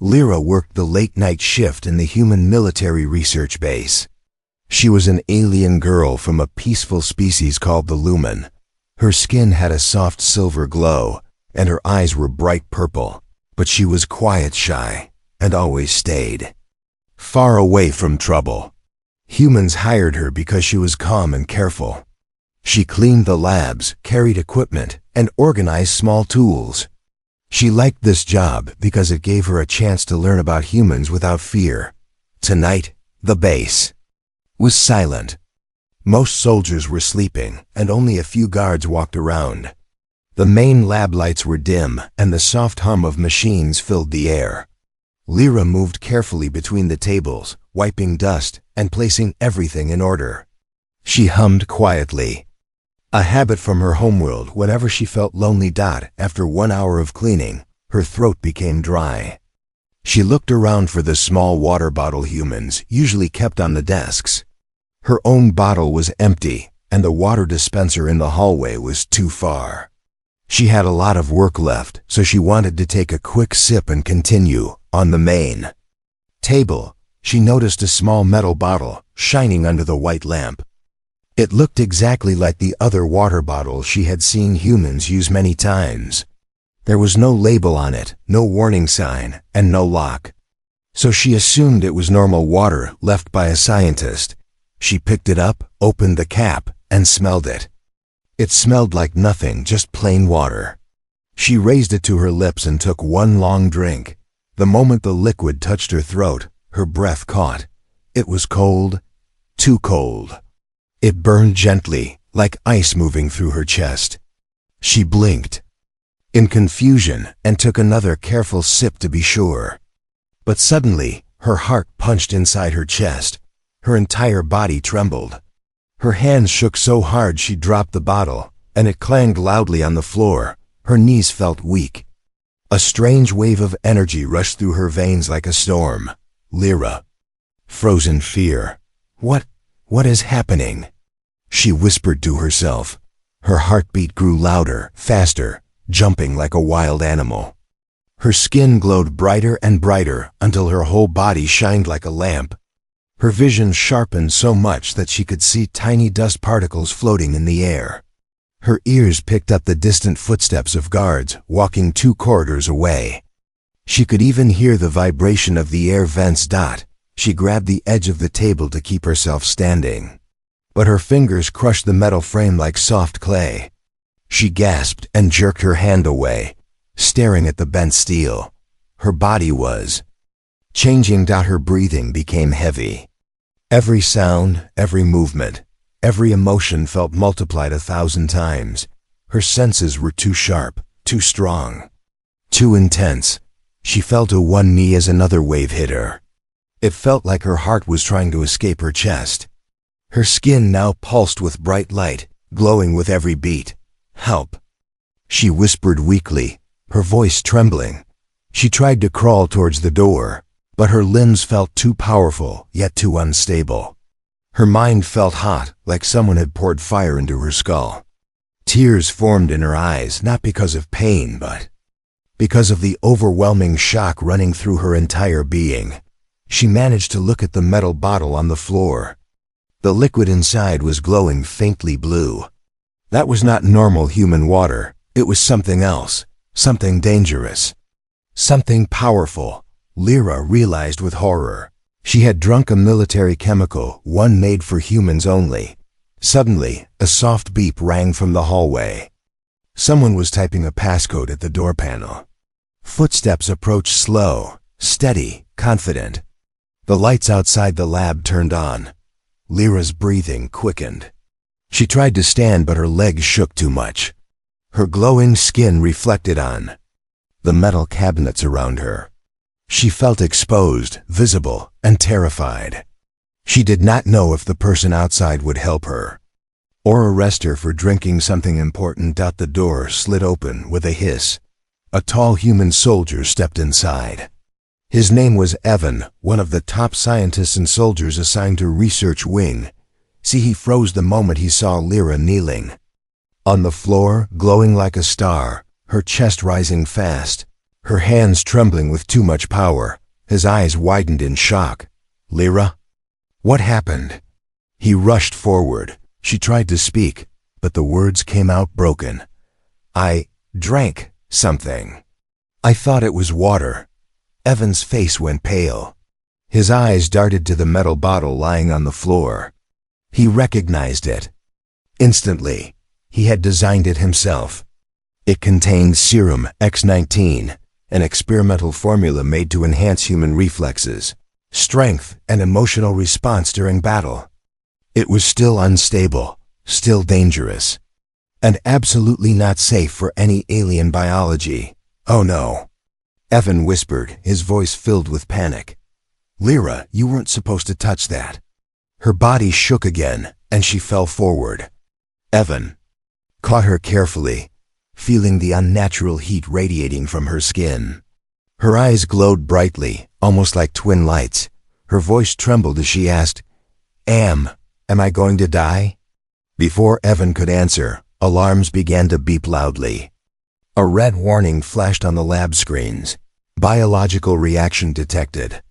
Lyra worked the late-night shift in the human military research base. She was an alien girl from a peaceful species called the Lumen. Her skin had a soft silver glow, and her eyes were bright purple, but she was quiet, shy, and always stayed far away from trouble. Humans hired her because she was calm and careful. She cleaned the labs, carried equipment, and organized small tools. She liked this job because it gave her a chance to learn about humans without fear. Tonight, the base was silent. Most soldiers were sleeping, and only a few guards walked around. The main lab lights were dim, and the soft hum of machines filled the air. Lyra moved carefully between the tables, wiping dust and placing everything in order. She hummed quietly, a habit from her homeworld. Whenever she felt lonely. After 1 hour of cleaning, her throat became dry. She looked around for the small water bottle humans usually kept on the desks. Her own bottle was empty, and the water dispenser in the hallway was too far. She had a lot of work left, so she wanted to take a quick sip and continue. On the main table, she noticed a small metal bottle shining under the white lamp. It looked exactly like the other water bottles she had seen humans use many times. There was no label on it, no warning sign, and no lock. So she assumed it was normal water left by a scientist. She picked it up, opened the cap, and smelled it. It smelled like nothing, just plain water. She raised it to her lips and took one long drink. The moment the liquid touched her throat, her breath caught. It was cold, too cold. It burned gently, like ice moving through her chest. She blinked in confusion and took another careful sip to be sure. But suddenly, her heart punched inside her chest. Her entire body trembled. Her hands shook so hard she dropped the bottle, and it clanged loudly on the floor. Her knees felt weak. A strange wave of energy rushed through her veins like a storm. Lyra froze in fear. What is happening? She whispered to herself. Her heartbeat grew louder, faster, jumping like a wild animal. Her skin glowed brighter and brighter until her whole body shined like a lamp. Her vision sharpened so much that she could see tiny dust particles floating in the air. Her ears picked up the distant footsteps of guards walking 2 corridors away. She could even hear the vibration of the air vents. She grabbed the edge of the table to keep herself standing. But her fingers crushed the metal frame like soft clay. She gasped and jerked her hand away, staring at the bent steel. Her body was changing. Her breathing became heavy. Every sound, every movement, every emotion felt multiplied 1,000 times. Her senses were too sharp, too strong, too intense. She fell to one knee as another wave hit her. It felt like her heart was trying to escape her chest. Her skin now pulsed with bright light, glowing with every beat. "Help," she whispered weakly, her voice trembling. She tried to crawl towards the door, but her limbs felt too powerful, yet too unstable. Her mind felt hot, like someone had poured fire into her skull. Tears formed in her eyes, not because of pain, but because of the overwhelming shock running through her entire being. She managed to look at the metal bottle on the floor. The liquid inside was glowing faintly blue. That was not normal human water. It was something else, something dangerous, something powerful. Lyra realized with horror. She had drunk a military chemical, one made for humans only. Suddenly, a soft beep rang from the hallway. Someone was typing a passcode at the door panel. Footsteps approached, slow, steady, confident. The lights outside the lab turned on. Lyra's breathing quickened. She tried to stand, but her legs shook too much. Her glowing skin reflected on the metal cabinets around her. She felt exposed, visible, and terrified. She did not know if the person outside would help her or arrest her for drinking something important. The door slid open with a hiss. A tall human soldier stepped inside. His name was Evan, one of the top scientists and soldiers assigned to Research Wing. He froze the moment he saw Lyra kneeling on the floor, glowing like a star, her chest rising fast. her hands trembling with too much power. His eyes widened in shock. "Lyra? What happened?" He rushed forward. She tried to speak, but the words came out broken. "I drank something. I thought it was water." Evan's face went pale. His eyes darted to the metal bottle lying on the floor. He recognized it. Instantly, he had designed it himself. It contained Serum X19, an experimental formula made to enhance human reflexes, strength, and emotional response during battle. It was still unstable, still dangerous, and absolutely not safe for any alien biology. "Oh no," Evan whispered, his voice filled with panic. "Lyra, you weren't supposed to touch that." Her body shook again, and she fell forward. Evan caught her carefully, feeling the unnatural heat radiating from her skin. Her eyes glowed brightly, almost like twin lights. Her voice trembled as she asked, Am I going to die?" Before Evan could answer, alarms began to beep loudly. A red warning flashed on the lab screens. Biological reaction detected.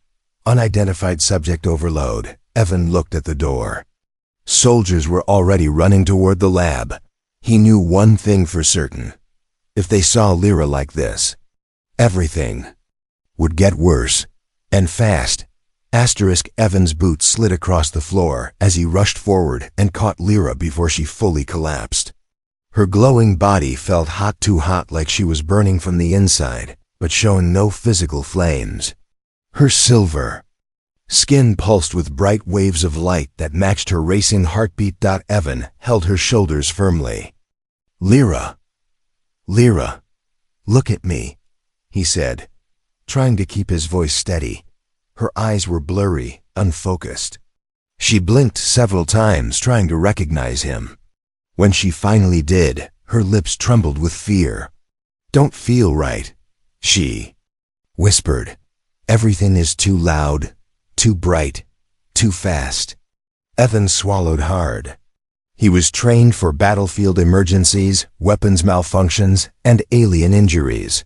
Unidentified subject overload. Evan looked at the door. Soldiers were already running toward the lab. He knew one thing for certain. If they saw Lyra like this, everything would get worse, and fast. Evan's boot slid across the floor as he rushed forward and caught Lyra before she fully collapsed. Her glowing body felt too hot, like she was burning from the inside, but showing no physical flames. Her silver skin pulsed with bright waves of light that matched her racing heartbeat. Evan held her shoulders firmly. Lyra, look at me," he said, trying to keep his voice steady. Her eyes were blurry, unfocused. She blinked several times, trying to recognize him. When she finally did, her lips trembled with fear. "Don't feel right," she whispered. "Everything is too loud, too bright, too fast." Evan swallowed hard. He was trained for battlefield emergencies, weapons malfunctions, and alien injuries.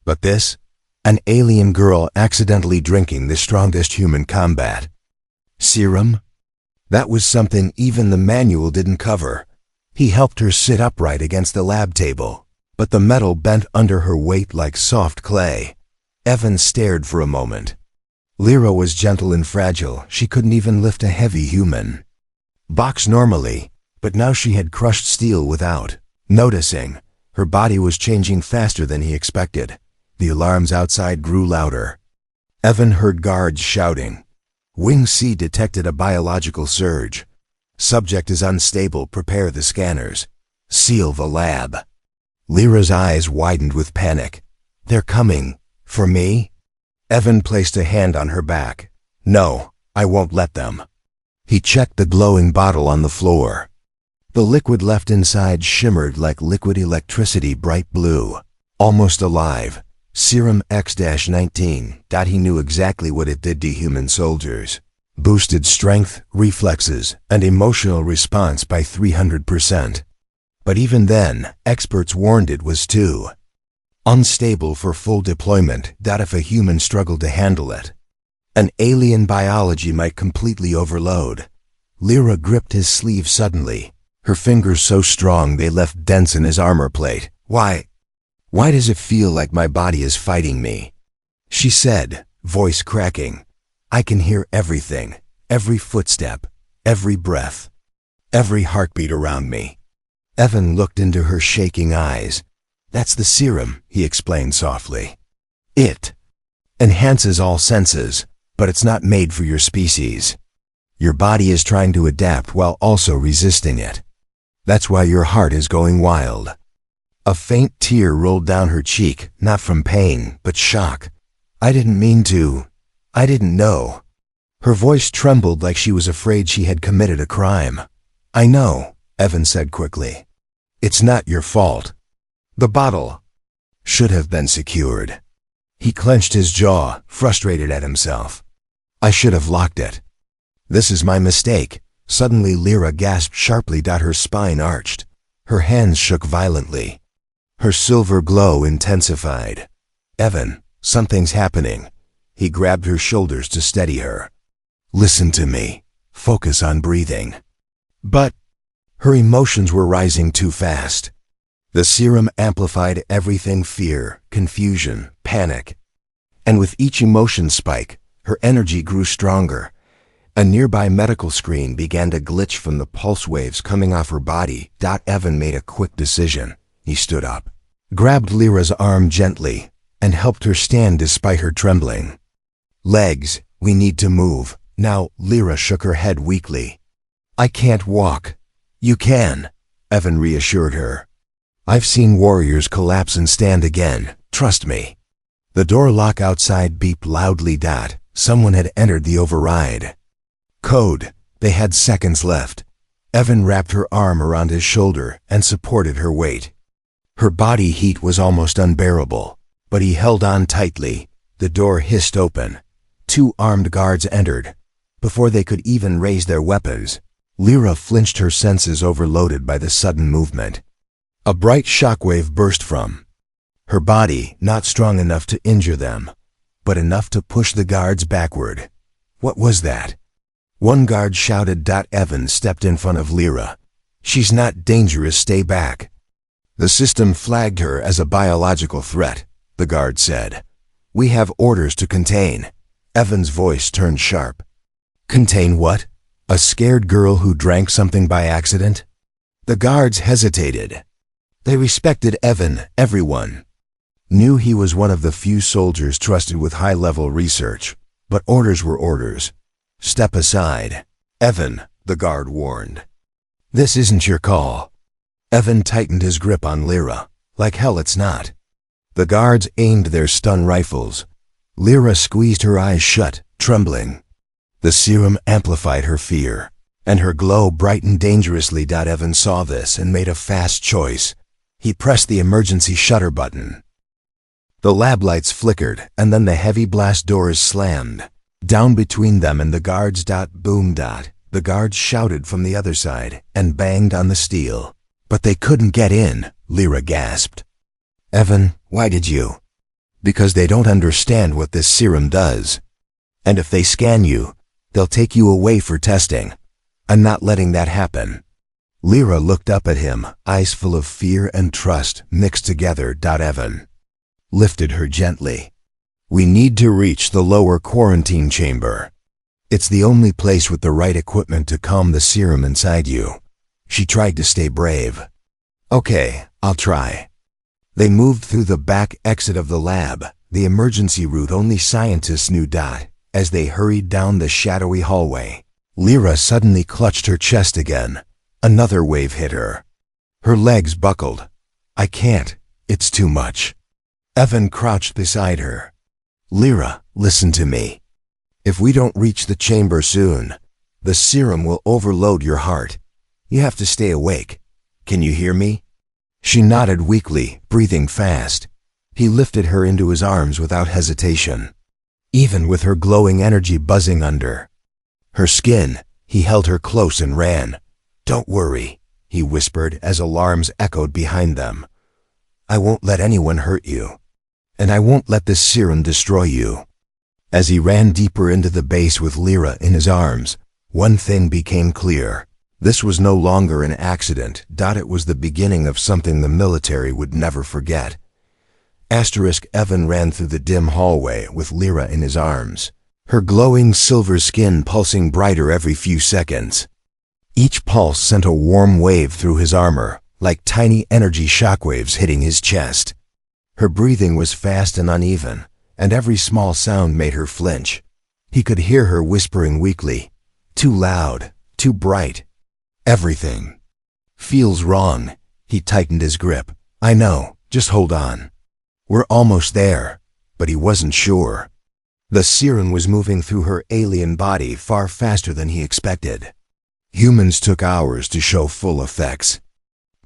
But this? An alien girl accidentally drinking the strongest human combat serum? That was something even the manual didn't cover. He helped her sit upright against the lab table, but the metal bent under her weight like soft clay. Evan stared for a moment. Lyra was gentle and fragile. She couldn't even lift a heavy human box normally, but now she had crushed steel without noticing. Her body was changing faster than he expected. The alarms outside grew louder. Evan heard guards shouting. Wing C detected a biological surge. Subject is unstable. Prepare the scanners. Seal the lab. Lyra's eyes widened with panic. They're coming. For me? Evan placed a hand on her back. No, I won't let them. He checked the glowing bottle on the floor. The liquid left inside shimmered like liquid electricity, bright blue, almost alive. Serum X-19. He knew exactly what it did to human soldiers. Boosted strength, reflexes, and emotional response by 300%. But even then, experts warned it was too unstable for full deployment. If a human struggled to handle it, an alien biology might completely overload. Lyra gripped his sleeve suddenly, her fingers so strong they left dents in his armor plate. Why does it feel like my body is fighting me?" she said, voice cracking. "I can hear everything, every footstep, every breath, every heartbeat around me." Evan looked into her shaking eyes. "That's the serum," he explained softly. "It enhances all senses, but it's not made for your species. Your body is trying to adapt while also resisting it. That's why your heart is going wild." A faint tear rolled down her cheek, not from pain, but shock. "I didn't mean to. I didn't know." Her voice trembled like she was afraid she had committed a crime. "I know," Evan said quickly. "It's not your fault. The bottle should have been secured." He clenched his jaw, frustrated at himself. "I should have locked it. This is my mistake." Suddenly Lyra gasped sharply. Her spine arched. Her hands shook violently. Her silver glow intensified. Evan, something's happening. He grabbed her shoulders to steady her. Listen to me. Focus on breathing. But her emotions were rising too fast. The serum amplified everything: fear, confusion, panic. And with each emotion spike, her energy grew stronger. A nearby medical screen began to glitch from the pulse waves coming off her body. Evan made a quick decision. He stood up, grabbed Lyra's arm gently, and helped her stand despite her trembling. Legs, we need to move. Now, Lyra shook her head weakly. I can't walk. You can, Evan reassured her. I've seen warriors collapse and stand again. Trust me. The door lock outside beeped loudly. Someone had entered the override. Code. They had seconds left. Evan wrapped her arm around his shoulder and supported her weight. Her body heat was almost unbearable, but he held on tightly. The door hissed open. 2 armed guards entered. Before they could even raise their weapons, Lyra flinched, her senses overloaded by the sudden movement. A bright shockwave burst from her body, not strong enough to injure them, but enough to push the guards backward. What was that? One guard shouted. Evan stepped in front of Lyra. She's not dangerous, stay back. The system flagged her as a biological threat, the guard said. We have orders to contain. Evan's voice turned sharp. Contain what? A scared girl who drank something by accident? The guards hesitated. They respected Evan. Everyone knew he was one of the few soldiers trusted with high-level research, but orders were orders. Step aside. Evan, the guard warned. This isn't your call. Evan tightened his grip on Lyra. Like hell it's not. The guards aimed their stun rifles. Lyra squeezed her eyes shut, trembling. The serum amplified her fear, and her glow brightened dangerously. Evan saw this and made a fast choice. He pressed the emergency shutter button. The lab lights flickered, and then the heavy blast doors slammed down between them and the guards. Boom. The guards shouted from the other side and banged on the steel. But they couldn't get in, Lyra gasped. Evan, why did you? Because they don't understand what this serum does. And if they scan you, they'll take you away for testing. I'm not letting that happen. Lyra looked up at him, eyes full of fear and trust mixed together. Evan lifted her gently. We need to reach the lower quarantine chamber. It's the only place with the right equipment to calm the serum inside you. She tried to stay brave. Okay, I'll try. They moved through the back exit of the lab, the emergency route only scientists knew. As they hurried down the shadowy hallway, Lyra suddenly clutched her chest again. Another wave hit her. Her legs buckled. I can't. It's too much. Evan crouched beside her. Lyra, listen to me. If we don't reach the chamber soon, the serum will overload your heart. You have to stay awake. Can you hear me? She nodded weakly, breathing fast. He lifted her into his arms without hesitation. Even with her glowing energy buzzing under her skin, he held her close and ran. Don't worry, he whispered as alarms echoed behind them. I won't let anyone hurt you. And I won't let this serum destroy you. As he ran deeper into the base with Lyra in his arms, one thing became clear. This was no longer an accident. It was the beginning of something the military would never forget. Evan ran through the dim hallway with Lyra in his arms, her glowing silver skin pulsing brighter every few seconds. Each pulse sent a warm wave through his armor, like tiny energy shockwaves hitting his chest. Her breathing was fast and uneven, and every small sound made her flinch. He could hear her whispering weakly, too loud, too bright. Everything feels wrong. He tightened his grip. I know, just hold on. We're almost there. But he wasn't sure. The serum was moving through her alien body far faster than he expected. Humans took hours to show full effects.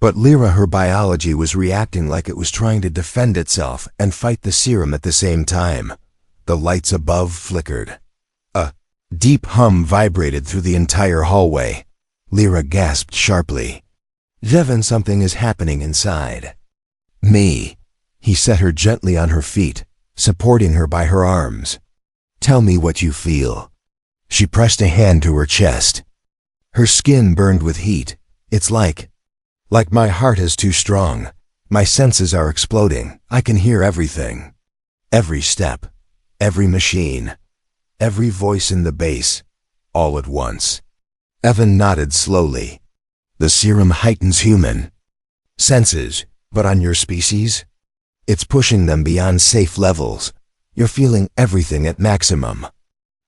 But Lyra, her biology was reacting like it was trying to defend itself and fight the serum at the same time. The lights above flickered. A deep hum vibrated through the entire hallway. Lyra gasped sharply. Jevon, something is happening inside. Me. He set her gently on her feet. supporting her by her arms. "Tell me what you feel." She pressed a hand to her chest. Her skin burned with heat. "It's like my heart is too strong. My senses are exploding. I can hear everything. Every step, every machine, every voice in the base, all at once." Evan nodded slowly. "The serum heightens human senses, but on your species? It's pushing them beyond safe levels. You're feeling everything at maximum."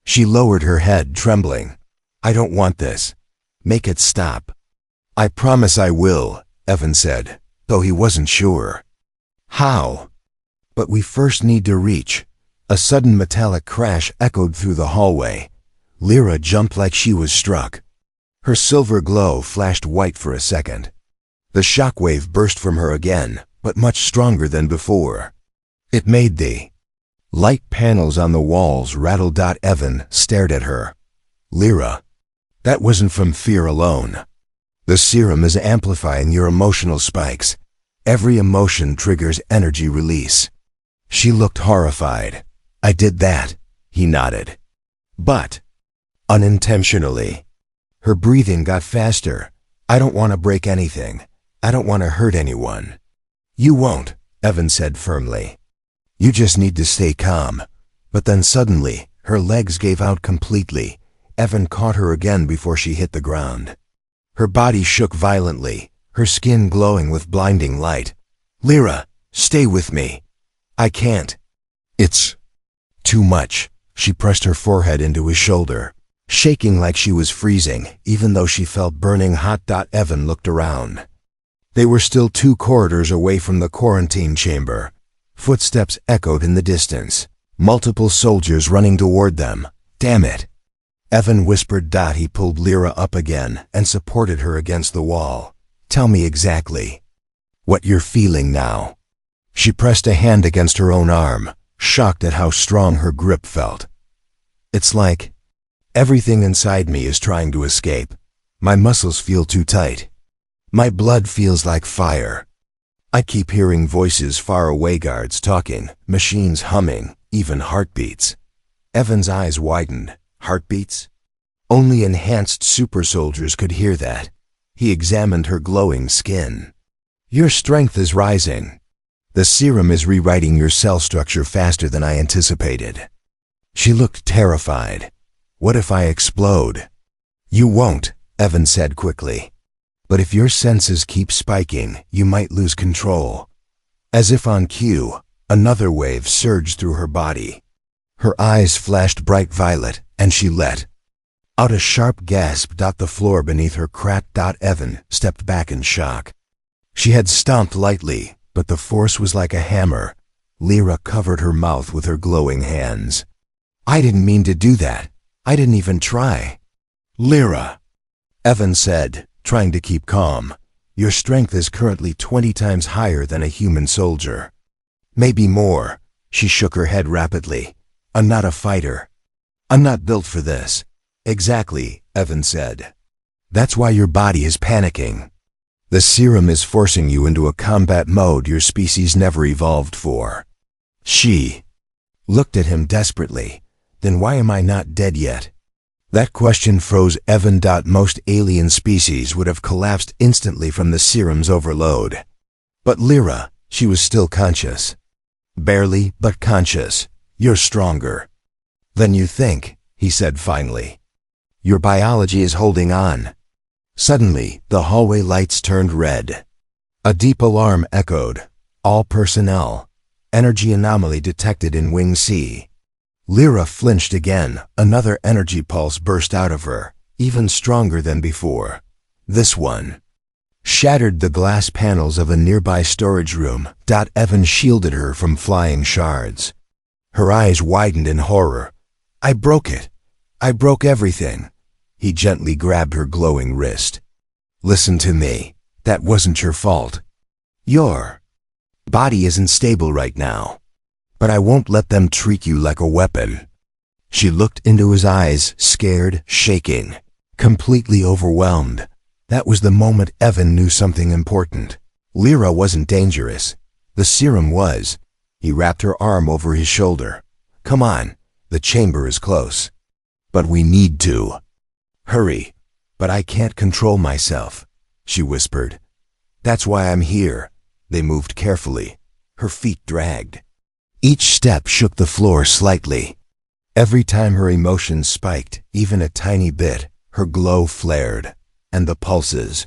She lowered her head, trembling. "I don't want this. Make it stop." "I promise I will," Evan said, though he wasn't sure. "How?" "But we first need to reach." A sudden metallic crash echoed through the hallway. Lyra jumped like she was struck. Her silver glow flashed white for a second. The shockwave burst from her again, but much stronger than before. It made the light panels on the walls rattle. Evan stared at her. "Lyra, that wasn't from fear alone. The serum is amplifying your emotional spikes. Every emotion triggers energy release." She looked horrified. "I did that," he nodded. "But unintentionally." Her breathing got faster. "I don't want to break anything. I don't want to hurt anyone." "You won't," Evan said firmly. "You just need to stay calm." But then suddenly, her legs gave out completely. Evan caught her again before she hit the ground. Her body shook violently, her skin glowing with blinding light. "Lyra, stay with me." "I can't. It's too much." She pressed her forehead into his shoulder, shaking like she was freezing, even though she felt burning hot. Evan looked around. They were still 2 corridors away from the quarantine chamber. Footsteps echoed in the distance, multiple soldiers running toward them. "Damn it," Evan whispered. He pulled Lyra up again and supported her against the wall. "Tell me exactly what you're feeling now." She pressed a hand against her own arm, shocked at how strong her grip felt. "It's like everything inside me is trying to escape. My muscles feel too tight. My blood feels like fire. I keep hearing voices far away, guards talking, machines humming, even heartbeats." Evan's eyes widened. Heartbeats? Only enhanced super soldiers could hear that. He examined her glowing skin. "Your strength is rising. The serum is rewriting your cell structure faster than I anticipated." She looked terrified. "What if I explode?" "You won't," Evan said quickly. "But if your senses keep spiking, you might lose control." As if on cue, another wave surged through her body. Her eyes flashed bright violet, and she let out a sharp gasp. The floor beneath her cracked. Evan stepped back in shock. She had stomped lightly, but the force was like a hammer. Lyra covered her mouth with her glowing hands. "I didn't mean to do that. I didn't even try." "Lyra," Evan said, trying to keep calm, "your strength is currently 20 times higher than a human soldier. Maybe more." She shook her head rapidly. "I'm not a fighter. I'm not built for this." "Exactly," Evan said. "That's why your body is panicking. The serum is forcing you into a combat mode your species never evolved for." She looked at him desperately. "Then why am I not dead yet?" That question froze Evan. Most alien species would have collapsed instantly from the serum's overload. But Lyra, she was still conscious. Barely, but conscious. "You're stronger than you think," he said finally. "Your biology is holding on." Suddenly, the hallway lights turned red. A deep alarm echoed. "All personnel. Energy anomaly detected in Wing C." Lyra flinched again. Another energy pulse burst out of her, even stronger than before. This one shattered the glass panels of a nearby storage room. Evan shielded her from flying shards. Her eyes widened in horror. "I broke it. I broke everything." He gently grabbed her glowing wrist. "Listen to me. That wasn't your fault. Your body isn't stable right now. But I won't let them treat you like a weapon." She looked into his eyes, scared, shaking, completely overwhelmed. That was the moment Evan knew something important. Lyra wasn't dangerous. The serum was. He wrapped her arm over his shoulder. Come on, the chamber is close. But we need to. Hurry. But I can't control myself, she whispered. That's why I'm here. They moved carefully. Her feet dragged. Each step shook the floor slightly. Every time her emotions spiked, even a tiny bit, her glow flared, and the pulses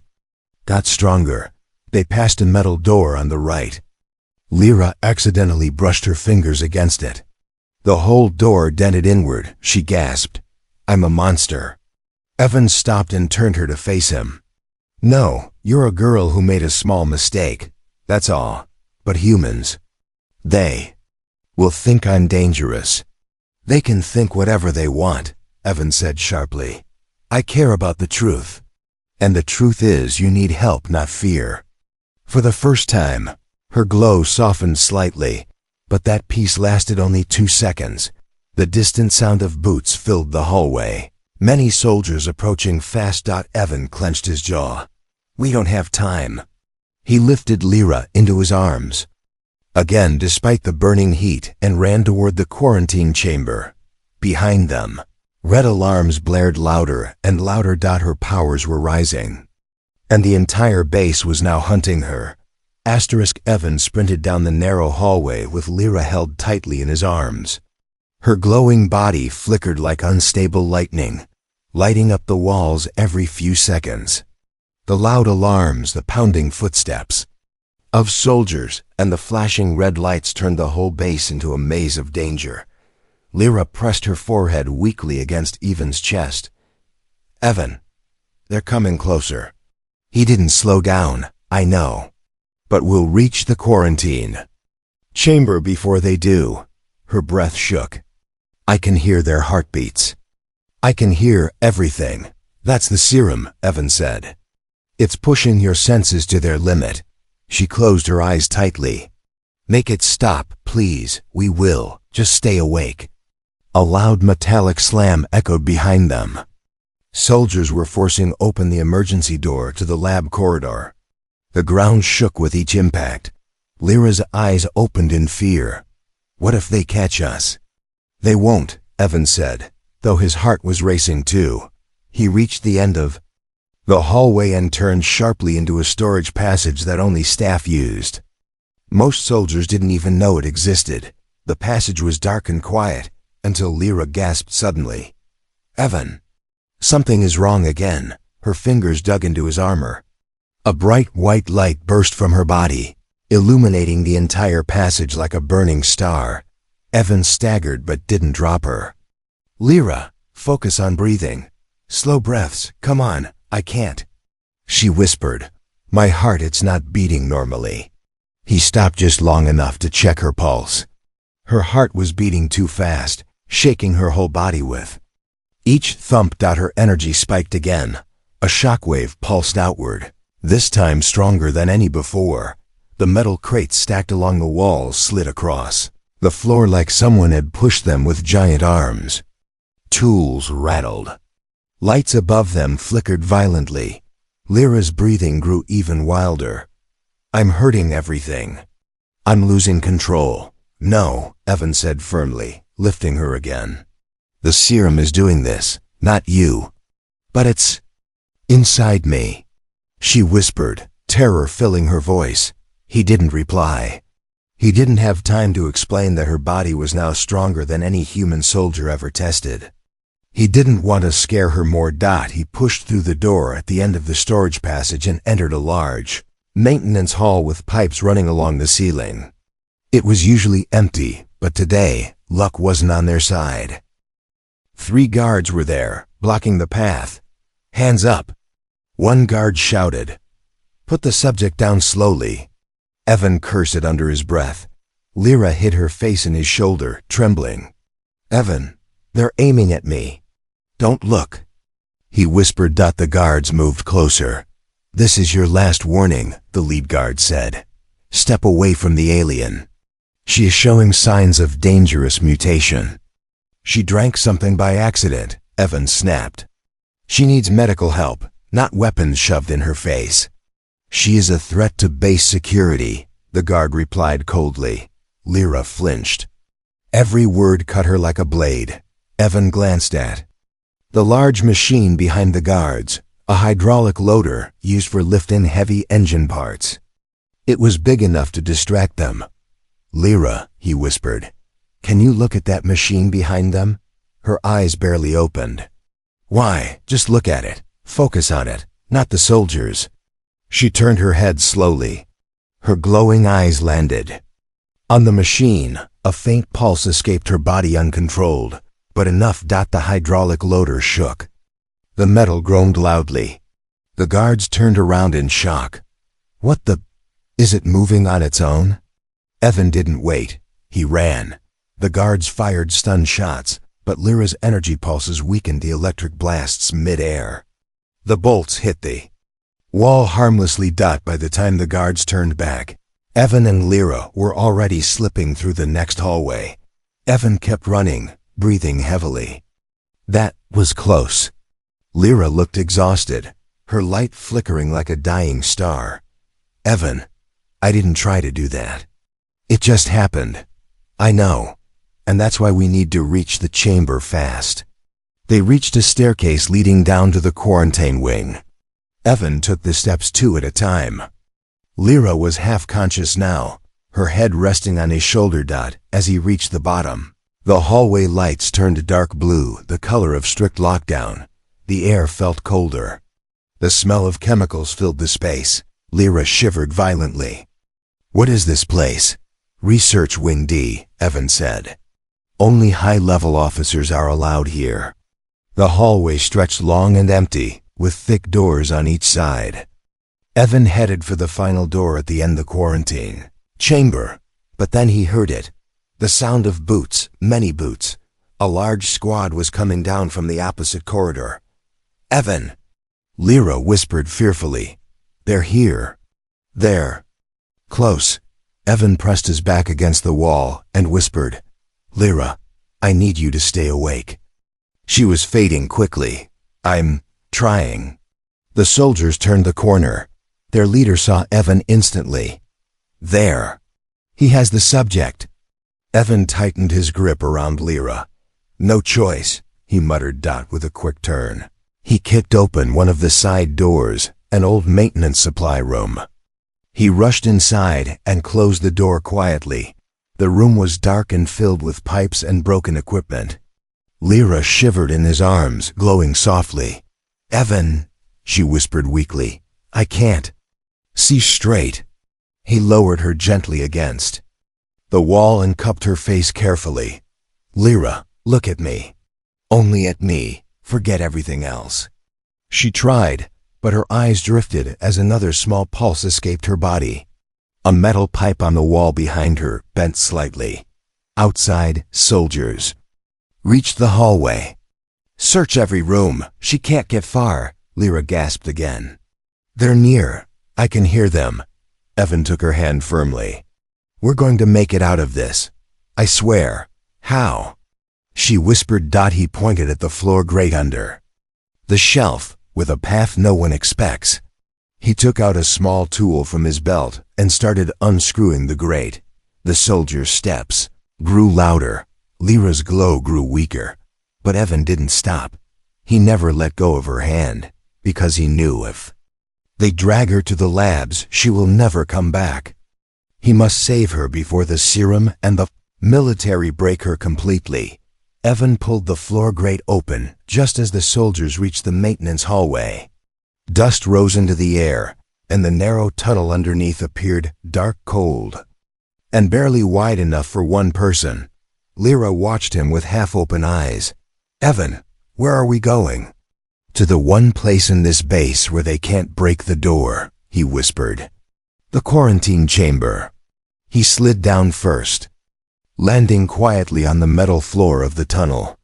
got stronger. They passed a metal door on the right. Lyra accidentally brushed her fingers against it. The whole door dented inward. She gasped. I'm a monster. Evan stopped and turned her to face him. No, you're a girl who made a small mistake. That's all. But humans, they will think I'm dangerous. They can think whatever they want, Evan said sharply. I care about the truth. And the truth is you need help, not fear. For the first time, her glow softened slightly, but that peace lasted only 2 seconds. The distant sound of boots filled the hallway. Many soldiers approaching fast. Evan clenched his jaw. We don't have time. He lifted Lyra into his arms again despite the burning heat and ran toward the quarantine chamber. Behind them, red alarms blared louder and louder. Her powers were rising, and the entire base was now hunting her. Evan sprinted down the narrow hallway with Lyra held tightly in his arms. Her glowing body flickered like unstable lightning, lighting up the walls every few seconds. The loud alarms, the pounding footsteps of soldiers, and the flashing red lights turned the whole base into a maze of danger. Lyra pressed her forehead weakly against Evan's chest. Evan, they're coming closer. He didn't slow down, I know. But we'll reach the quarantine chamber before they do. Her breath shook. I can hear their heartbeats. I can hear everything. That's the serum, Evan said. It's pushing your senses to their limit. She closed her eyes tightly. Make it stop, please. We will. Just stay awake. A loud metallic slam echoed behind them. Soldiers were forcing open the emergency door to the lab corridor. The ground shook with each impact. Lyra's eyes opened in fear. What if they catch us? They won't, Evan said, though his heart was racing too. He reached the end of the hallway and turned sharply into a storage passage that only staff used. Most soldiers didn't even know it existed. The passage was dark and quiet, until Lyra gasped suddenly. Evan! Something is wrong again. Her fingers dug into his armor. A bright white light burst from her body, illuminating the entire passage like a burning star. Evan staggered but didn't drop her. Lyra, focus on breathing. Slow breaths, come on, I can't. She whispered. My heart, it's not beating normally. He stopped just long enough to check her pulse. Her heart was beating too fast, shaking her whole body with each thump. Her energy spiked again. A shockwave pulsed outward, this time stronger than any before. The metal crates stacked along the walls slid across the floor like someone had pushed them with giant arms. Tools rattled. Lights above them flickered violently. Lyra's breathing grew even wilder. I'm hurting everything. I'm losing control. No, Evan said firmly, lifting her again. The serum is doing this, not you. But it's inside me, she whispered, terror filling her voice. He didn't reply. He didn't have time to explain that her body was now stronger than any human soldier ever tested. He didn't want to scare her more. He pushed through the door at the end of the storage passage and entered a large maintenance hall with pipes running along the ceiling. It was usually empty, but today, luck wasn't on their side. 3 guards were there, blocking the path. Hands up. One guard shouted. Put the subject down slowly. Evan cursed under his breath. Lyra hid her face in his shoulder, trembling. Evan, they're aiming at me. Don't look, he whispered. The guards moved closer. This is your last warning, the lead guard said. Step away from the alien. She is showing signs of dangerous mutation. She drank something by accident, Evan snapped. She needs medical help, not weapons shoved in her face. She is a threat to base security, the guard replied coldly. Lyra flinched. Every word cut her like a blade. Evan glanced at the large machine behind the guards, a hydraulic loader used for lifting heavy engine parts. It was big enough to distract them. "Lyra," he whispered, "can you look at that machine behind them?" Her eyes barely opened. "Why? Just look at it. Focus on it, not the soldiers." She turned her head slowly. Her glowing eyes landed on the machine. A faint pulse escaped her body uncontrolled, but enough that the hydraulic loader shook. The metal groaned loudly. The guards turned around in shock. "What the? Is it moving on its own?" Evan didn't wait. He ran. The guards fired stun shots, but Lyra's energy pulses weakened the electric blasts mid-air. The bolts hit the wall harmlessly. By the time the guards turned back, Evan and Lyra were already slipping through the next hallway. Evan kept running, breathing heavily. That was close. Lyra looked exhausted, her light flickering like a dying star. "Evan, I didn't try to do that. It just happened. I know. And that's why we need to reach the chamber fast." They reached a staircase leading down to the quarantine wing. Evan took the steps two at a time. Lyra was half-conscious now, her head resting on his shoulder. As he reached the bottom, the hallway lights turned dark blue, the color of strict lockdown. The air felt colder. The smell of chemicals filled the space. Lyra shivered violently. "What is this place?" "Research Wing D," Evan said. "Only high-level officers are allowed here." The hallway stretched long and empty, with thick doors on each side. Evan headed for the final door at the end of the quarantine chamber, but then he heard it. The sound of boots, many boots. A large squad was coming down from the opposite corridor. "Evan!" Lyra whispered fearfully. "They're here. There. Close." Evan pressed his back against the wall and whispered, "Lyra, I need you to stay awake." She was fading quickly. "I'm trying." The soldiers turned the corner. Their leader saw Evan instantly. "There. He has the subject." Evan tightened his grip around Lyra. "No choice," he muttered. With a quick turn, he kicked open one of the side doors, an old maintenance supply room. He rushed inside and closed the door quietly. The room was dark and filled with pipes and broken equipment. Lyra shivered in his arms, glowing softly. "Evan," she whispered weakly, "I can't see straight." He lowered her gently against the wall and cupped her face carefully. "Lyra, look at me. Only at me. Forget everything else." She tried, but her eyes drifted as another small pulse escaped her body. A metal pipe on the wall behind her bent slightly. Outside, soldiers reached the hallway. "Search every room. She can't get far," Lyra gasped again. "They're near. I can hear them." Evan took her hand firmly. "We're going to make it out of this. I swear." "How?" she whispered. He pointed at the floor grate under the shelf, with a path no one expects. He took out a small tool from his belt and started unscrewing the grate. The soldiers' steps grew louder. Lyra's glow grew weaker. But Evan didn't stop. He never let go of her hand, because he knew if they drag her to the labs, she will never come back. He must save her before the Serum and the military break her completely. Evan pulled the floor grate open just as the soldiers reached the maintenance hallway. Dust rose into the air, and the narrow tunnel underneath appeared dark cold and barely wide enough for one person. Lyra watched him with half-open eyes. "Evan, where are we going?" "To the one place in this base where they can't break the door," he whispered. "The quarantine chamber." He slid down first, landing quietly on the metal floor of the tunnel.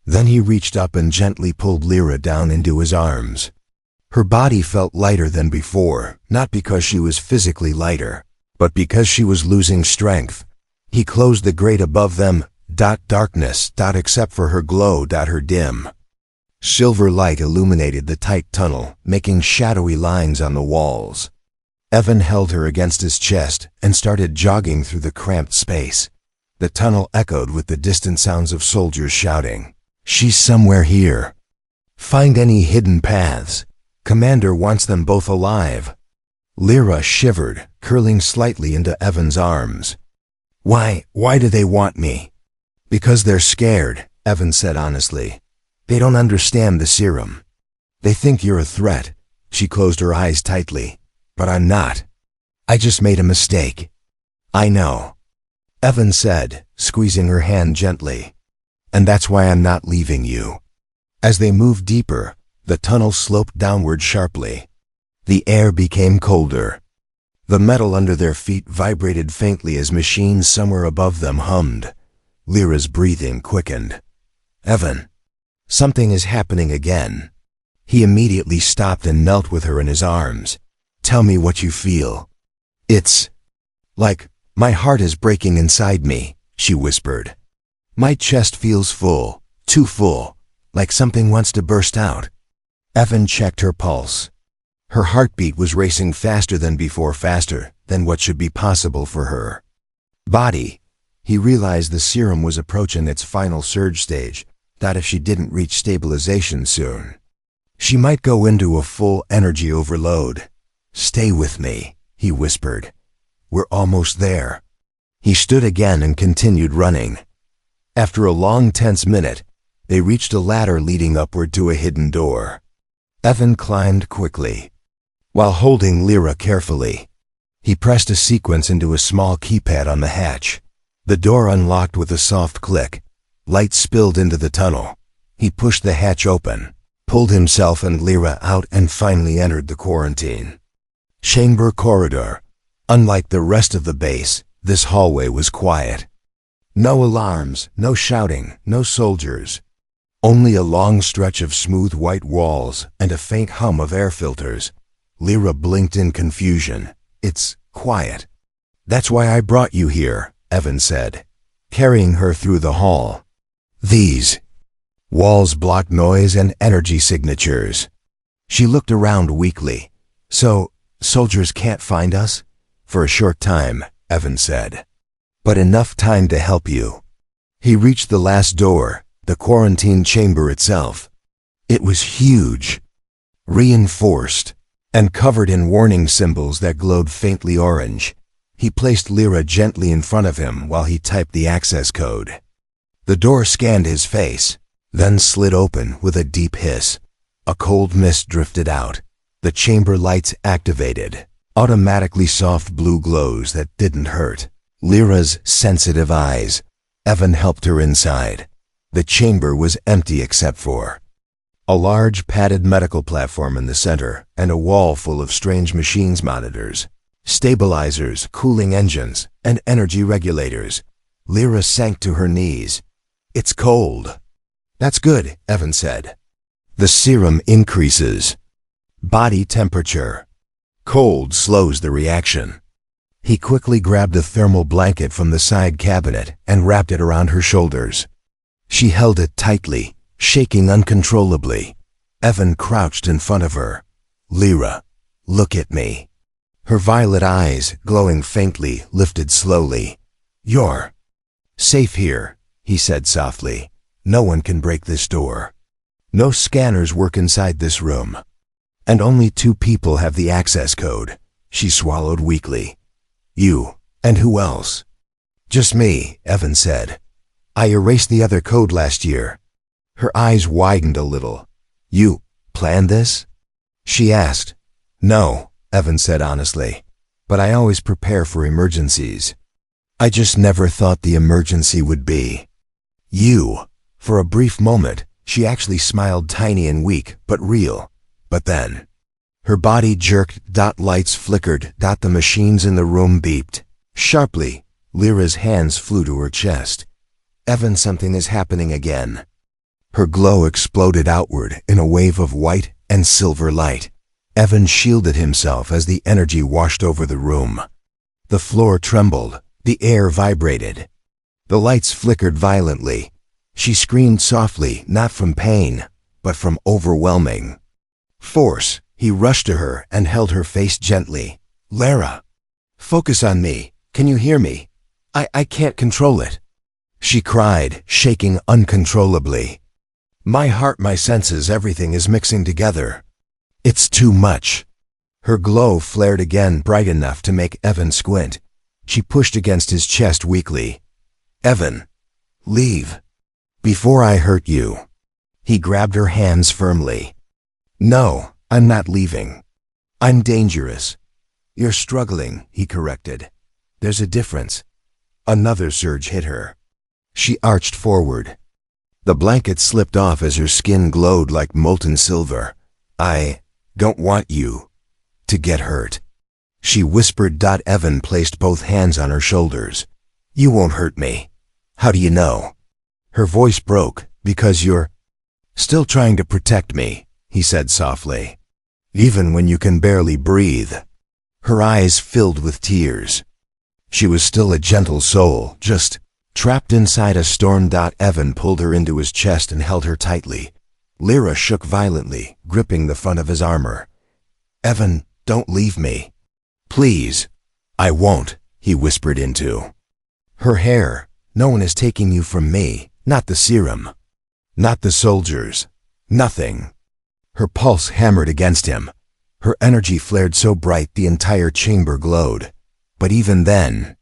Then he reached up and gently pulled Lyra down into his arms. Her body felt lighter than before, not because she was physically lighter, but because she was losing strength. He closed the grate above them. Darkness. Except for her glow. Her dim silver light illuminated the tight tunnel, making shadowy lines on the walls. Evan held her against his chest and started jogging through the cramped space. The tunnel echoed with the distant sounds of soldiers shouting, "She's somewhere here. Find any hidden paths. Commander wants them both alive." Lyra shivered, curling slightly into Evan's arms. Why do they want me?" "Because they're scared," Evan said honestly. "They don't understand the serum. They think you're a threat." She closed her eyes tightly. "But I'm not. I just made a mistake." "I know," Evan said, squeezing her hand gently. "And that's why I'm not leaving you." As they moved deeper, the tunnel sloped downward sharply. The air became colder. The metal under their feet vibrated faintly as machines somewhere above them hummed. Lyra's breathing quickened. "Evan, something is happening again." He immediately stopped and knelt with her in his arms. "Tell me what you feel." "It's like my heart is breaking inside me," she whispered. "My chest feels full, too full, like something wants to burst out." Evan checked her pulse. Her heartbeat was racing faster than before, faster than what should be possible for her body. He realized the serum was approaching its final surge stage, that if she didn't reach stabilization soon, she might go into a full energy overload. "Stay with me," he whispered. "We're almost there." He stood again and continued running. After a long, tense minute, they reached a ladder leading upward to a hidden door. Evan climbed quickly, while holding Lyra carefully. He pressed a sequence into a small keypad on the hatch. The door unlocked with a soft click. Light spilled into the tunnel. He pushed the hatch open, pulled himself and Lyra out, and finally entered the quarantine chamber corridor. Unlike the rest of the base, this hallway was quiet. No alarms, no shouting, no soldiers. Only a long stretch of smooth white walls and a faint hum of air filters. Lyra blinked in confusion. "It's quiet." "That's why I brought you here," Evan said, carrying her through the hall. "These walls block noise and energy signatures." She looked around weakly. "So, soldiers can't find us?" "For a short time," Evan said. "But enough time to help you." He reached the last door, the quarantine chamber itself. It was huge, reinforced, and covered in warning symbols that glowed faintly orange. He placed Lyra gently in front of him while he typed the access code. The door scanned his face, then slid open with a deep hiss. A cold mist drifted out. The chamber lights activated, automatically soft blue glows that didn't hurt. Lyra's sensitive eyes. Evan helped her inside. The chamber was empty except for a large padded medical platform in the center and a wall full of strange machines, monitors, stabilizers, cooling engines, and energy regulators. Lyra sank to her knees. "It's cold." "That's good," Evan said. "The serum increases body temperature. Cold slows the reaction." He quickly grabbed a thermal blanket from the side cabinet and wrapped it around her shoulders. She held it tightly, shaking uncontrollably. Evan crouched in front of her. "Lyra, look at me." Her violet eyes, glowing faintly, lifted slowly. "You're safe here," he said softly. "No one can break this door. No scanners work inside this room. And only 2 people have the access code." She swallowed weakly. "You, and who else?" "Just me," Evan said. "I erased the other code last year." Her eyes widened a little. "You planned this?" she asked. "No," Evan said honestly. "But I always prepare for emergencies. I just never thought the emergency would be you." For a brief moment, she actually smiled, tiny and weak, but real. But then her body jerked. Lights flickered. The machines in the room beeped. Sharply, Lyra's hands flew to her chest. "Evan, something is happening again." Her glow exploded outward in a wave of white and silver light. Evan shielded himself as the energy washed over the room. The floor trembled. The air vibrated. The lights flickered violently. She screamed softly, not from pain, but from overwhelming force. He rushed to her and held her face gently. Lara, focus on me. Can you hear me? I can't control it. She cried, shaking uncontrollably. My heart, my senses, everything is mixing together. It's too much. Her glow flared again, bright enough to make Evan squint. She pushed against his chest weakly. Evan, leave. Before I hurt you. He grabbed her hands firmly. No, I'm not leaving. I'm dangerous. You're struggling, he corrected. There's a difference. Another surge hit her. She arched forward. The blanket slipped off as her skin glowed like molten silver. I don't want you to get hurt, she whispered. Evan placed both hands on her shoulders. You won't hurt me. How do you know? Her voice broke. Because you're still trying to protect me, he said softly. Even when you can barely breathe. Her eyes filled with tears. She was still a gentle soul, just trapped inside a storm. Evan pulled her into his chest and held her tightly. Lyra shook violently, gripping the front of his armor. Evan, don't leave me. Please. I won't, he whispered into her hair. No one is taking you from me, not the serum. Not the soldiers. Nothing. Her pulse hammered against him. Her energy flared so bright the entire chamber glowed. But even then,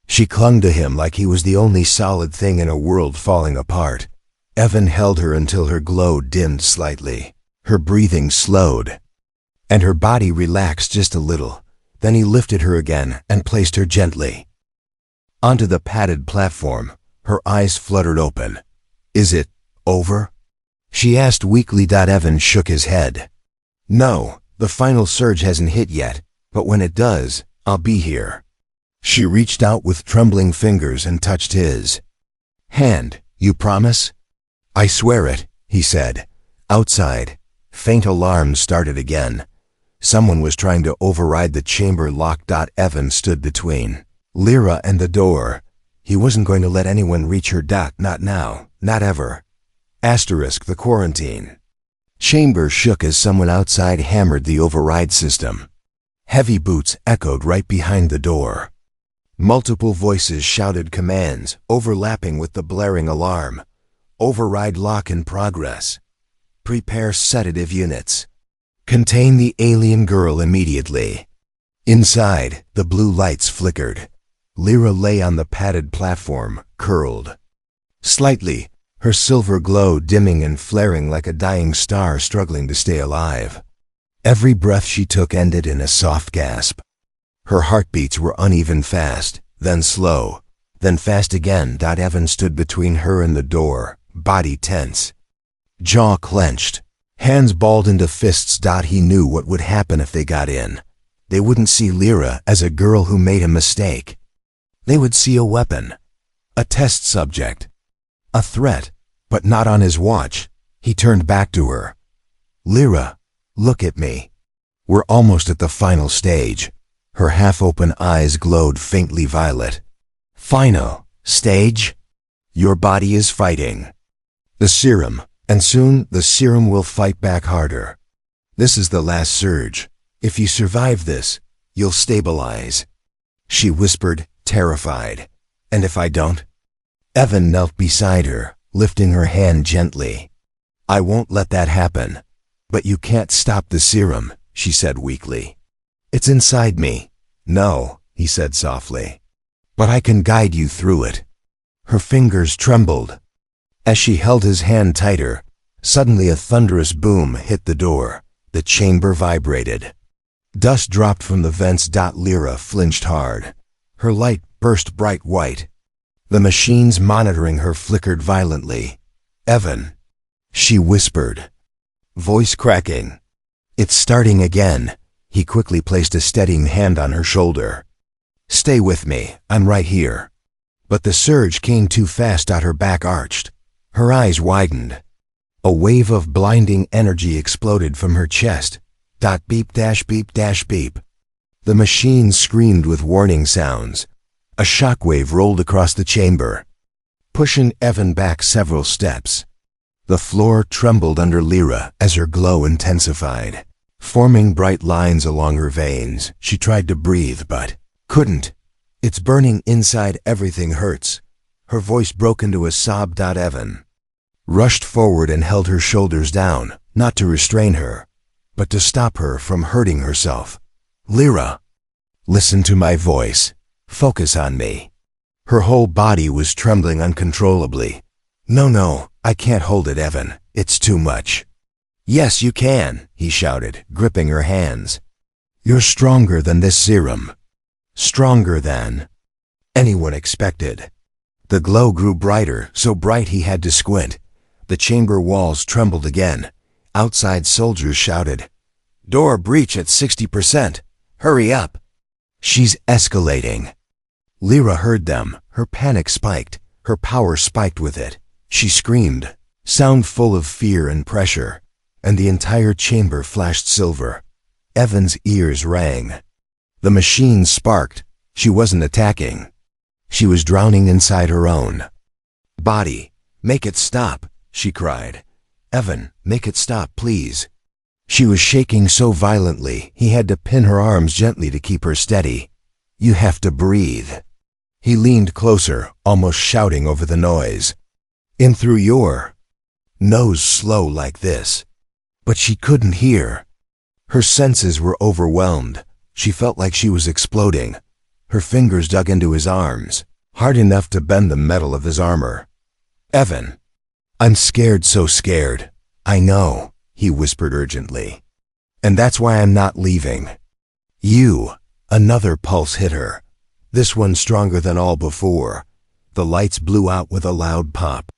she clung to him like he was the only solid thing in a world falling apart. Evan held her until her glow dimmed slightly. Her breathing slowed, and her body relaxed just a little. Then he lifted her again and placed her gently onto the padded platform. Her eyes fluttered open. Is it over? She asked weakly. Evan shook his head. No, the final surge hasn't hit yet, but when it does, I'll be here. She reached out with trembling fingers and touched his hand. You promise? I swear it, he said. Outside, faint alarms started again. Someone was trying to override the chamber lock. Evan stood between Lyra and the door. He wasn't going to let anyone reach her. Not now, not ever. The quarantine chamber shook as someone outside hammered the override system. Heavy boots echoed right behind the door. Multiple voices shouted commands, overlapping with the blaring alarm. Override lock in progress. Prepare sedative units. Contain the alien girl immediately. Inside, the blue lights flickered. Lyra lay on the padded platform, curled slightly, her silver glow dimming and flaring like a dying star struggling to stay alive. Every breath she took ended in a soft gasp. Her heartbeats were uneven, fast, then slow, then fast again. Evan stood between her and the door, body tense, jaw clenched, hands balled into fists. He knew what would happen if they got in. They wouldn't see Lyra as a girl who made a mistake. They would see a weapon, a test subject, a threat, but not on his watch. He turned back to her. Lyra, look at me. We're almost at the final stage. Her half-open eyes glowed faintly violet. Final stage? Your body is fighting the serum, and soon the serum will fight back harder. This is the last surge. If you survive this, you'll stabilize. She whispered, terrified. And if I don't? Evan knelt beside her, lifting her hand gently. I won't let that happen. But you can't stop the serum, she said weakly. It's inside me. No, he said softly. But I can guide you through it. Her fingers trembled. As she held his hand tighter, suddenly a thunderous boom hit the door. The chamber vibrated. Dust dropped from the vents. Lyra flinched hard. Her light burst bright white. The machines monitoring her flickered violently. Evan, she whispered, voice cracking. It's starting again. He quickly placed a steadying hand on her shoulder. Stay with me, I'm right here. But the surge came too fast. Her back arched. Her eyes widened. A wave of blinding energy exploded from her chest. Beep dash beep dash beep. The machine screamed with warning sounds. A shockwave rolled across the chamber, pushing Evan back several steps. The floor trembled under Lyra as her glow intensified. forming bright lines along her veins. She tried to breathe, but couldn't. It's burning inside, everything hurts. Her voice broke into a sob. Evan rushed forward and held her shoulders down, not to restrain her, but to stop her from hurting herself. Lyra, listen to my voice. Focus on me. Her whole body was trembling uncontrollably. No, I can't hold it, Evan. It's too much. Yes, you can, he shouted, gripping her hands. You're stronger than this serum. Stronger than anyone expected. The glow grew brighter, so bright he had to squint. The chamber walls trembled again. Outside soldiers shouted, "Door breach at 60%. Hurry up." She's escalating. Lyra heard them. Her panic spiked. Her power spiked with it. She screamed, sound full of fear and pressure, and the entire chamber flashed silver. Evan's ears rang. The machine sparked. She wasn't attacking. She was drowning inside her own body. "Make it stop," she cried. "Evan, make it stop, please." She was shaking so violently, he had to pin her arms gently to keep her steady. "You have to breathe." He leaned closer, almost shouting over the noise. "In through your nose, slow like this." But she couldn't hear. Her senses were overwhelmed. She felt like she was exploding. Her fingers dug into his arms, hard enough to bend the metal of his armor. "Evan, I'm scared, so scared." "I know," he whispered urgently. "And that's why I'm not leaving." "You." Another pulse hit her. This one stronger than all before. The lights blew out with a loud pop.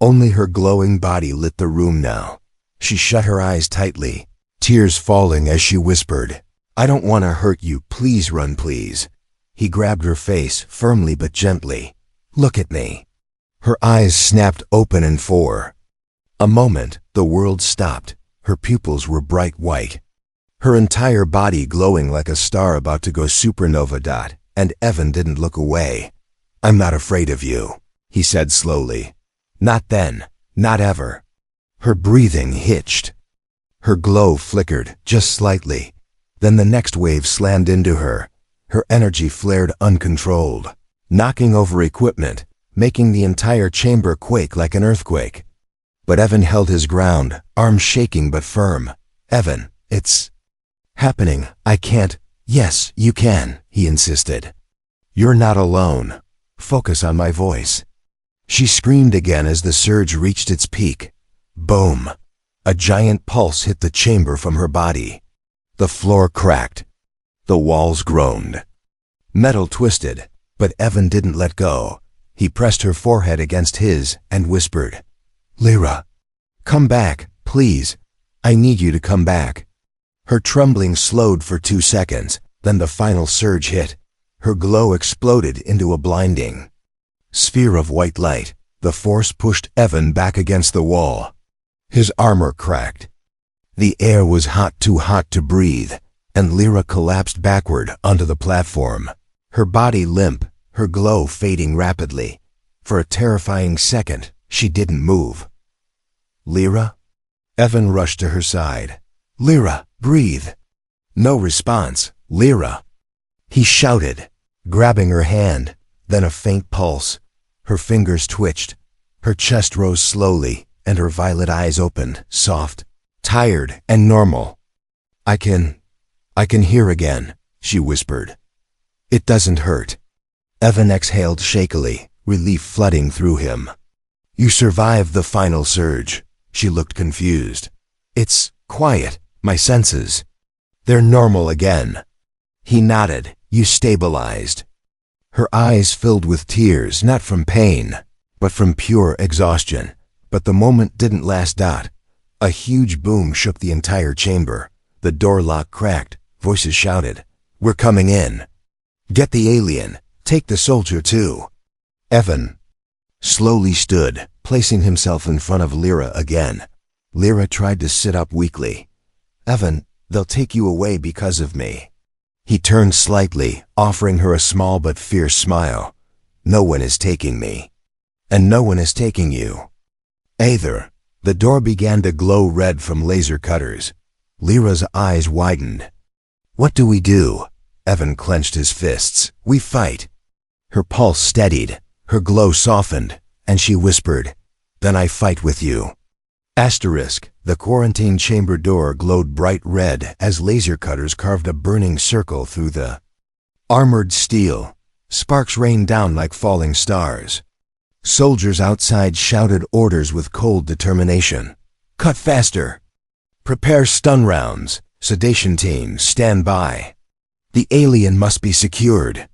Only her glowing body lit the room now. She shut her eyes tightly, tears falling as she whispered, "I don't want to hurt you. Please run, please." He grabbed her face, firmly but gently. "Look at me." Her eyes snapped open, and for a moment, the world stopped. Her pupils were bright white, her entire body glowing like a star about to go supernova. And Evan didn't look away. "I'm not afraid of you," he said slowly. "Not then, not ever." Her breathing hitched. Her glow flickered, just slightly. Then the next wave slammed into her. Her energy flared uncontrolled, knocking over equipment, making the entire chamber quake like an earthquake. But Evan held his ground, arms shaking but firm. "Evan, it's happening. I can't." "Yes, you can," he insisted. "You're not alone. Focus on my voice." She screamed again as the surge reached its peak. Boom! A giant pulse hit the chamber from her body. The floor cracked. The walls groaned. Metal twisted, but Evan didn't let go. He pressed her forehead against his and whispered, "Lyra, come back, please. I need you to come back." Her trembling slowed for 2 seconds, then the final surge hit. Her glow exploded into a blinding sphere of white light. The force pushed Evan back against the wall. His armor cracked. The air was hot, too hot to breathe, and Lyra collapsed backward onto the platform, her body limp, her glow fading rapidly. For a terrifying second, she didn't move. "Lyra?" Evan rushed to her side. "Lyra, breathe." No response. "Lyra!" he shouted, grabbing her hand. Then a faint pulse. Her fingers twitched. Her chest rose slowly, and her violet eyes opened, soft, tired, and normal. I can hear again," she whispered. "It doesn't hurt." Evan exhaled shakily, relief flooding through him. "You survived the final surge." She looked confused. "It's quiet. My senses. They're normal again." He nodded. "You stabilized." Her eyes filled with tears, not from pain, but from pure exhaustion. But the moment didn't last. A huge boom shook the entire chamber. The door lock cracked. Voices shouted, "We're coming in. Get the alien. Take the soldier too." Evan slowly stood, placing himself in front of Lyra again. Lyra tried to sit up weakly. "Evan, they'll take you away because of me." He turned slightly, offering her a small but fierce smile. "No one is taking me. And no one is taking you either." The door began to glow red from laser cutters. Lyra's eyes widened. What do we do? Evan clenched his fists. We fight. Her pulse steadied, her glow softened, and she whispered, Then I fight with you. Asterisk, the quarantine chamber door glowed bright red as laser cutters carved a burning circle through the armored steel. Sparks rained down like falling stars. Soldiers outside shouted orders with cold determination. Cut faster. Prepare stun rounds. Sedation teams, stand by. The alien must be secured.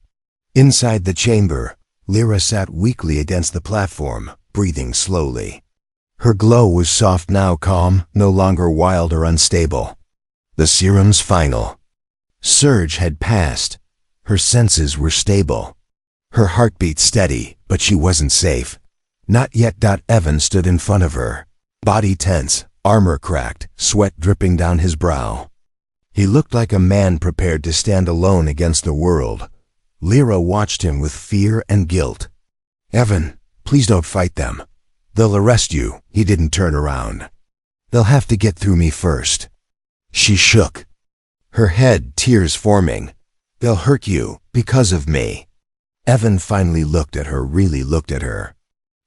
Inside the chamber, Lyra sat weakly against the platform, breathing slowly. Her glow was soft now, calm, no longer wild or unstable. The serum's final surge had passed. Her senses were stable. Her heartbeat steady, but she wasn't safe. Not yet. Evan stood in front of her, body tense, armor cracked, sweat dripping down his brow. He looked like a man prepared to stand alone against the world. Lyra watched him with fear and guilt. Evan, please don't fight them. They'll arrest you. He didn't turn around. They'll have to get through me first. She shook, her head, tears forming. They'll hurt you because of me. Evan finally looked at her, really looked at her.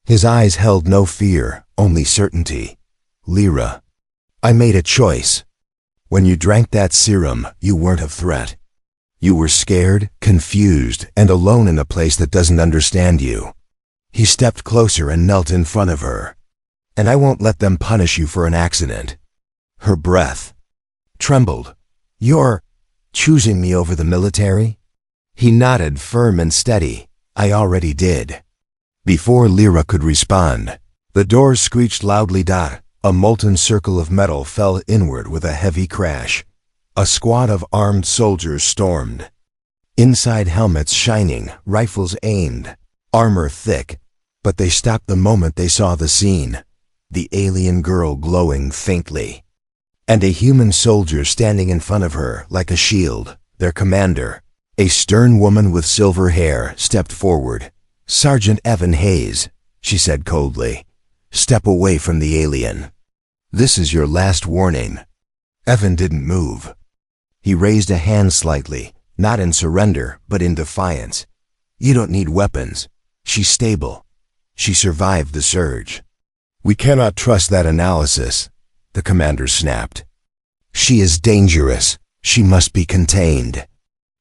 His eyes held no fear, only certainty. Lyra, I made a choice. When you drank that serum, you weren't a threat. You were scared, confused, and alone in a place that doesn't understand you. He stepped closer and knelt in front of her. And I won't let them punish you for an accident. Her breath trembled. You're choosing me over the military? He nodded, firm and steady. I already did. Before Lyra could respond, the doors screeched loudly. A molten circle of metal fell inward with a heavy crash. A squad of armed soldiers stormed. Inside, helmets shining, rifles aimed, armor thick. But they stopped the moment they saw the scene. The alien girl glowing faintly. And a human soldier standing in front of her like a shield, their commander. A stern woman with silver hair stepped forward. Sergeant Evan Hayes, she said coldly. Step away from the alien. This is your last warning. Evan didn't move. He raised a hand slightly, not in surrender, but in defiance. You don't need weapons. She's stable. She survived the surge. We cannot trust that analysis, the commander snapped. She is dangerous. She must be contained.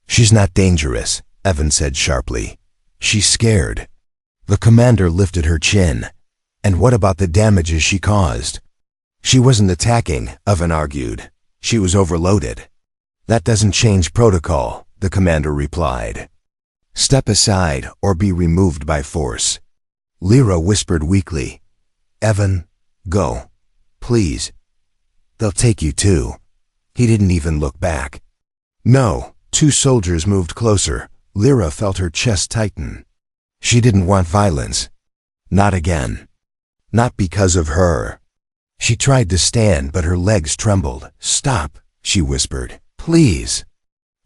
She's not dangerous, Evan said sharply. She's scared. The commander lifted her chin. And what about the damages she caused? She wasn't attacking, Evan argued. She was overloaded. That doesn't change protocol, the commander replied. Step aside or be removed by force. Lyra whispered weakly. Evan, go. Please. They'll take you too. He didn't even look back. No. Two soldiers moved closer. Lyra felt her chest tighten. She didn't want violence. Not again. Not because of her. She tried to stand, but her legs trembled. Stop, she whispered. Please.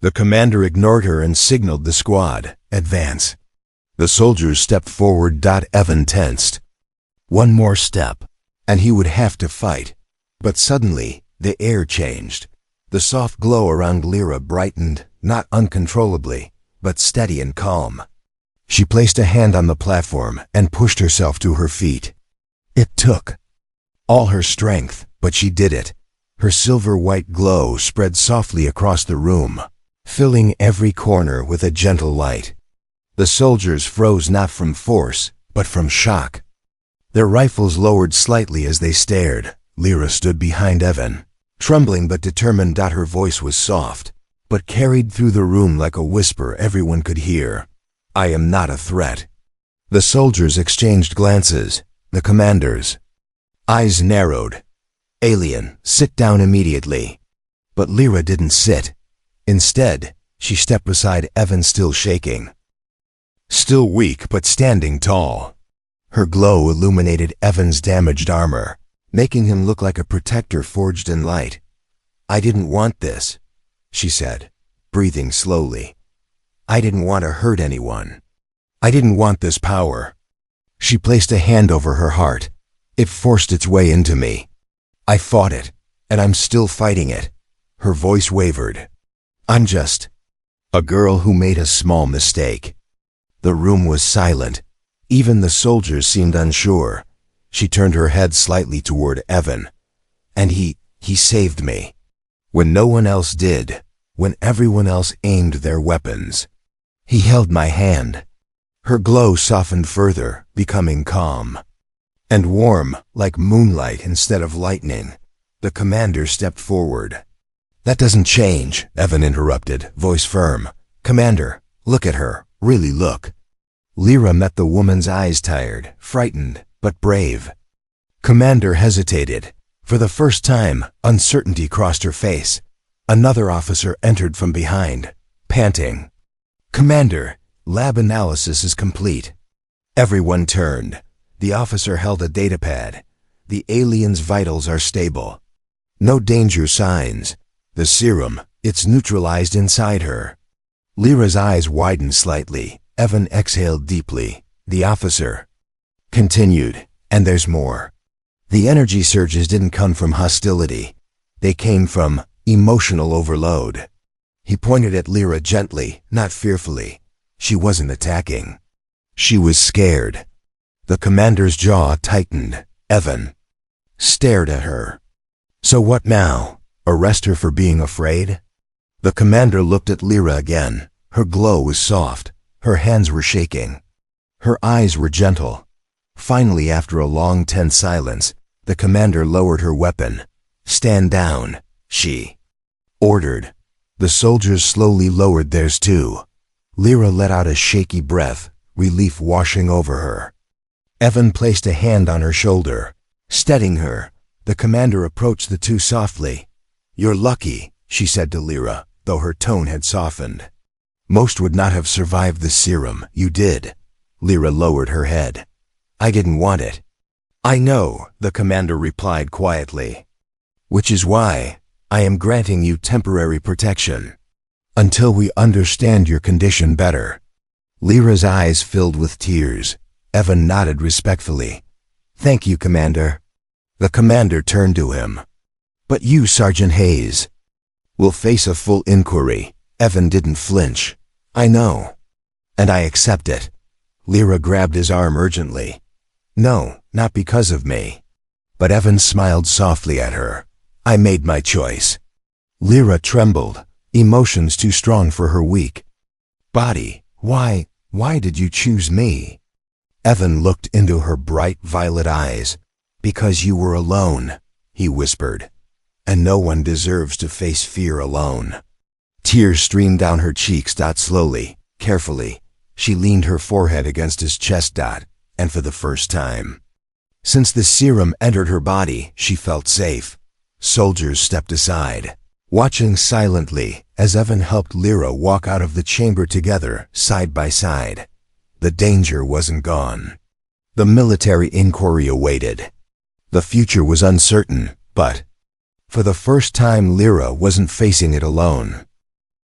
The commander ignored her and signaled the squad. Advance. The soldiers stepped forward. Evan tensed. One more step, and he would have to fight. But suddenly, the air changed. The soft glow around Lyra brightened, not uncontrollably, but steady and calm. She placed a hand on the platform and pushed herself to her feet. It took all her strength, but she did it. Her silver-white glow spread softly across the room, filling every corner with a gentle light. The soldiers froze not from force, but from shock. Their rifles lowered slightly as they stared. Lyra stood behind Evan, trembling but determined. Her voice was soft, but carried through the room like a whisper everyone could hear. I am not a threat. The soldiers exchanged glances. The commander's eyes narrowed. Alien, sit down immediately. But Lyra didn't sit. Instead, she stepped beside Evan, still shaking. Still weak, but standing tall. Her glow illuminated Evan's damaged armor, making him look like a protector forged in light. I didn't want this, she said, breathing slowly. I didn't want to hurt anyone. I didn't want this power. She placed a hand over her heart. It forced its way into me. I fought it, and I'm still fighting it. Her voice wavered. "I'm just a girl who made a small mistake." The room was silent. Even the soldiers seemed unsure. She turned her head slightly toward Evan. "And he saved me. When no one else did, when everyone else aimed their weapons. He held my hand." Her glow softened further, becoming calm and warm, like moonlight instead of lightning. The commander stepped forward. "That doesn't change," Evan interrupted, voice firm. "Commander, look at her. Really look." Lyra met the woman's eyes, tired, frightened, but brave. Commander hesitated. For the first time, uncertainty crossed her face. Another officer entered from behind, panting. "Commander, lab analysis is complete." Everyone turned. The officer held a datapad. "The alien's vitals are stable. No danger signs. The serum, it's neutralized inside her." Lyra's eyes widened slightly. Evan exhaled deeply. The officer continued, "And there's more. The energy surges didn't come from hostility. They came from emotional overload." He pointed at Lyra gently, not fearfully. She wasn't attacking. She was scared. The commander's jaw tightened. Evan stared at her. "So what now? Arrest her for being afraid?" The commander looked at Lyra again. Her glow was soft. Her hands were shaking. Her eyes were gentle. Finally, after a long, tense silence, the commander lowered her weapon. "Stand down," she ordered. The soldiers slowly lowered theirs too. Lyra let out a shaky breath, relief washing over her. Evan placed a hand on her shoulder. Steadying her, the commander approached the two softly. "You're lucky," she said to Lyra, though her tone had softened. "Most would not have survived the serum. You did." Lyra lowered her head. "I didn't want it." "I know," the commander replied quietly. "Which is why I am granting you temporary protection until we understand your condition better." Lyra's eyes filled with tears. Evan nodded respectfully. "Thank you, Commander." The commander turned to him. "But you, Sergeant Hayes, will face a full inquiry." Evan didn't flinch. "I know. And I accept it." Lyra grabbed his arm urgently. "No, not because of me." But Evan smiled softly at her. "I made my choice." Lyra trembled, emotions too strong for her weak body. Why did you choose me?" Evan looked into her bright violet eyes. "Because you were alone," he whispered. "And no one deserves to face fear alone." Tears streamed down her cheeks. Slowly, carefully, she leaned her forehead against his chest. And for the first time since the serum entered her body, she felt safe. Soldiers stepped aside, watching silently as Evan helped Lyra walk out of the chamber together, side by side. The danger wasn't gone. The military inquiry awaited. The future was uncertain, but for the first time Lyra wasn't facing it alone.